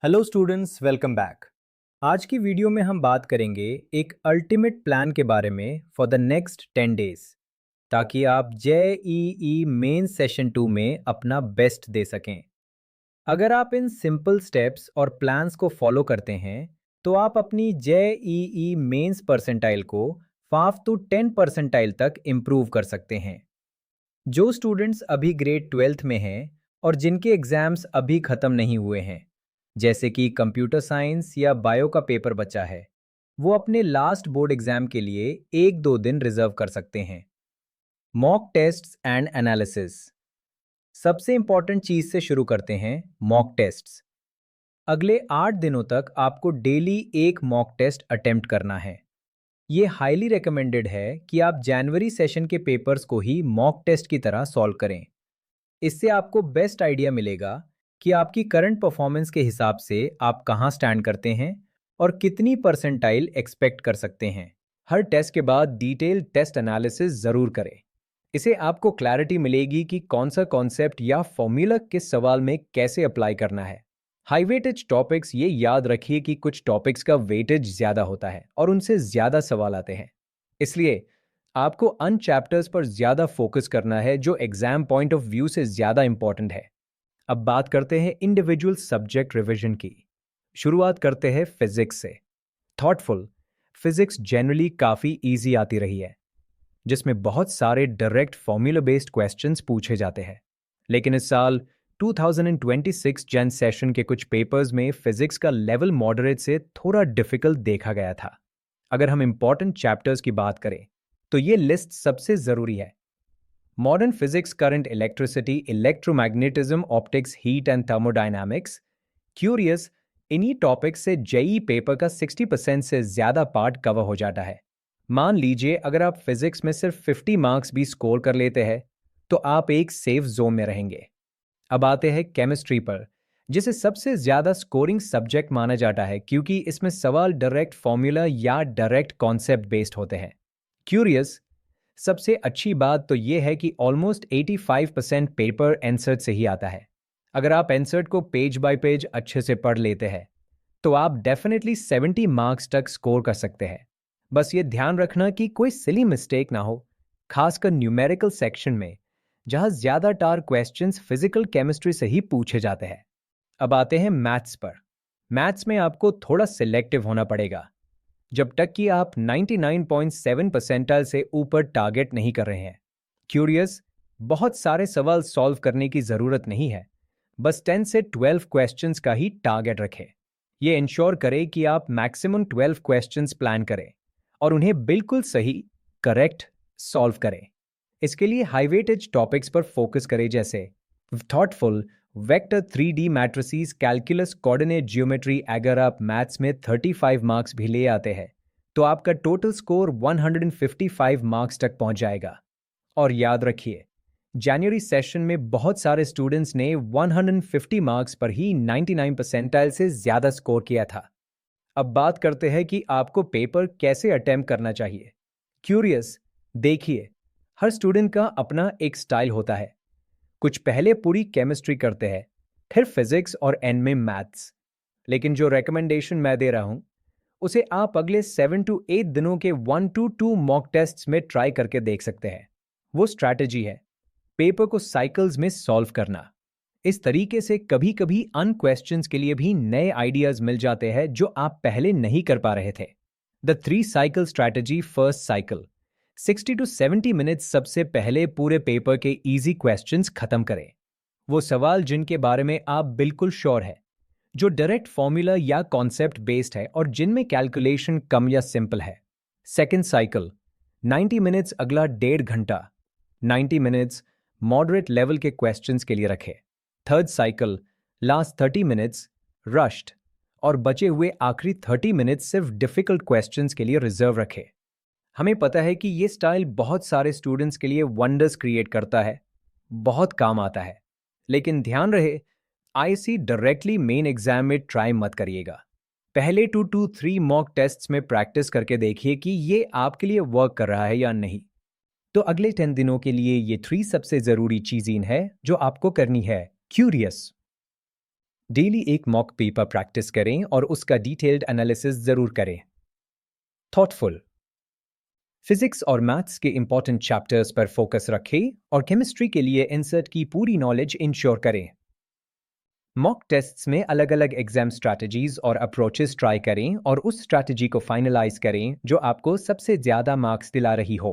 Hello students, welcome back. आज की video में हम बात करेंगे एक अल्टीमेट प्लान के बारे में फॉर द नेक्स्ट 10 डेज, ताकि आप जेईई मेन सेशन 2 में अपना बेस्ट दे सकें। अगर आप इन सिंपल स्टेप्स और प्लान्स को फॉलो करते हैं तो आप अपनी जेईई मेंस परसेंटाइल को 5 to 10 परसेंटाइल तक इम्प्रूव कर सकते हैं। जो स्टूडेंट्स अभी ग्रेड 12th में हैं और जिनके एग्जाम्स अभी ख़त्म नहीं हुए हैं, जैसे कि कंप्यूटर साइंस या बायो का पेपर बचा है, वो अपने लास्ट बोर्ड एग्जाम के लिए 1-2 दिन रिजर्व कर सकते हैं। Mock tests and analysis. सबसे इंपॉर्टेंट चीज़ से शुरू करते हैं, मॉक टेस्ट्स। अगले 8 दिनों तक आपको डेली एक मॉक टेस्ट अटेम्प्ट करना है। ये हाईली रिकमेंडेड है कि आप जनवरी सेशन के पेपर्स को ही मॉक टेस्ट की तरह सॉल्व करें। इससे आपको बेस्ट आइडिया मिलेगा कि आपकी करंट परफॉर्मेंस के हिसाब से आप कहाँ स्टैंड करते हैं और कितनी परसेंटाइल एक्सपेक्ट कर सकते हैं। हर टेस्ट के बाद डिटेल टेस्ट एनालिसिस ज़रूर करें। इसे आपको क्लैरिटी मिलेगी कि कौन सा कॉन्सेप्ट या फॉर्मूला किस सवाल में कैसे अप्लाई करना है। हाई वेटेज टॉपिक्स, ये याद रखिए कि कुछ टॉपिक्स का वेटेज ज़्यादा होता है और उनसे ज़्यादा सवाल आते हैं। इसलिए आपको अन चैप्टर्स पर ज़्यादा फोकस करना है जो एग्जाम पॉइंट ऑफ व्यू से ज़्यादा इंपॉर्टेंट है। अब बात करते हैं इंडिविजुअल सब्जेक्ट रिवीजन की। शुरुआत करते हैं फिजिक्स से। थॉटफुल फिजिक्स जनरली काफ़ी इजी आती रही है, जिसमें बहुत सारे डायरेक्ट फॉर्मूला बेस्ड क्वेश्चंस पूछे जाते हैं। लेकिन इस साल 2026 जन सेशन के कुछ पेपर्स में फिजिक्स का लेवल मॉडरेट से थोड़ा डिफिकल्ट देखा गया था। अगर हम इंपॉर्टेंट चैप्टर्स की बात करें तो ये लिस्ट सबसे ज़रूरी है। Modern physics, current electricity, electromagnetism, optics, heat and thermodynamics, curious. इन्हीं टॉपिक्स से जेई पेपर का 60% से ज़्यादा पार्ट कवर हो जाता है। मान लीजिए अगर आप फिजिक्स में सिर्फ 50 मार्क्स भी स्कोर कर लेते हैं तो आप एक सेफ जोन में रहेंगे। अब आते हैं केमिस्ट्री पर, जिसे सबसे ज़्यादा स्कोरिंग सब्जेक्ट माना जाता है क्योंकि इसमें सवाल डायरेक्ट फॉर्मूला या डायरेक्ट कॉन्सेप्ट बेस्ड होते हैं। क्यूरियस, सबसे अच्छी बात तो यह है कि ऑलमोस्ट 85% पेपर एंसर्ट से ही आता है। अगर आप एंसर्ट को पेज बाय पेज अच्छे से पढ़ लेते हैं तो आप डेफिनेटली 70 मार्क्स तक स्कोर कर सकते हैं। बस ये ध्यान रखना कि कोई सिली मिस्टेक ना हो, खासकर न्यूमेरिकल सेक्शन में, जहां ज्यादातर क्वेश्चंस फिजिकल केमिस्ट्री से ही पूछे जाते हैं। अब आते हैं मैथ्स पर। मैथ्स में आपको थोड़ा सिलेक्टिव होना पड़ेगा जब तक कि आप 99.7 परसेंटाइल से ऊपर टारगेट नहीं कर रहे हैं। क्यूरियस, बहुत सारे सवाल सॉल्व करने की ज़रूरत नहीं है, बस 10 से 12 क्वेश्चंस का ही टारगेट रखें। ये इंश्योर करे कि आप मैक्सिमम 12 क्वेश्चंस प्लान करें और उन्हें बिल्कुल सही, करेक्ट सॉल्व करें। इसके लिए हाई वेटेज टॉपिक्स पर फोकस करें, जैसे thoughtful, vector, 3D matrices, calculus, coordinate geometry. अगर आप मैथ्स में 35 मार्क्स भी ले आते हैं तो आपका टोटल स्कोर 155 मार्क्स तक पहुंच जाएगा। और याद रखिए, जनवरी सेशन में बहुत सारे स्टूडेंट्स ने 150 मार्क्स पर ही 99 परसेंटाइल से ज़्यादा स्कोर किया था। अब बात करते हैं कि आपको पेपर कैसे अटेम्प्ट करना चाहिए। क्यूरियस, देखिए, हर स्टूडेंट का अपना एक स्टाइल होता है। कुछ पहले पूरी केमिस्ट्री करते हैं, फिर फिजिक्स और एंड में मैथ्स। लेकिन जो रेकमेंडेशन मैं दे रहा हूं उसे आप अगले 7 to 8 दिनों के 1 to 2 मॉक टेस्ट्स में ट्राई करके देख सकते हैं। वो स्ट्रैटेजी है पेपर को साइकिल्स में सॉल्व करना। इस तरीके से कभी कभी अन क्वेश्चंस के लिए भी नए आइडियाज मिल जाते हैं जो आप पहले नहीं कर पा रहे थे। The 3 cycle strategy. First cycle, 60 to 70 minutes. सबसे पहले पूरे पेपर के इजी क्वेश्चंस खत्म करें। वो सवाल जिनके बारे में आप बिल्कुल श्योर है, जो डायरेक्ट फॉर्मूला या कॉन्सेप्ट बेस्ड है और जिनमें कैलकुलेशन कम या सिंपल है। Second cycle, 90 minutes. अगला 1.5 घंटा, 90 मिनट्स मॉडरेट लेवल के क्वेश्चंस के लिए रखें। Third cycle, last 30 minutes rushed, और बचे हुए आखिरी 30 मिनट्स सिर्फ डिफिकल्ट क्वेश्चंस के लिए रिजर्व रखें। हमें पता है कि ये स्टाइल बहुत सारे स्टूडेंट्स के लिए वंडर्स क्रिएट करता है, बहुत काम आता है। लेकिन ध्यान रहे, आईसी डायरेक्टली मेन एग्जाम में ट्राई मत करिएगा। पहले 2 to 3 मॉक टेस्ट्स में प्रैक्टिस करके देखिए कि ये आपके लिए वर्क कर रहा है या नहीं। तो अगले 10 दिनों के लिए ये 3 सबसे ज़रूरी चीज़ें हैं जो आपको करनी है। क्यूरियस, डेली एक मॉक पेपर प्रैक्टिस करें और उसका डिटेल्ड एनालिसिस ज़रूर करें। थॉटफुल, फिजिक्स और मैथ्स के इंपॉर्टेंट चैप्टर्स पर फोकस रखें और केमिस्ट्री के लिए इंसर्ट की पूरी नॉलेज इंश्योर करें। मॉक टेस्ट्स में अलग अलग एग्जाम स्ट्रैटेजीज और अप्रोचेस ट्राई करें और उस स्ट्रैटेजी को फाइनलाइज करें जो आपको सबसे ज़्यादा मार्क्स दिला रही हो।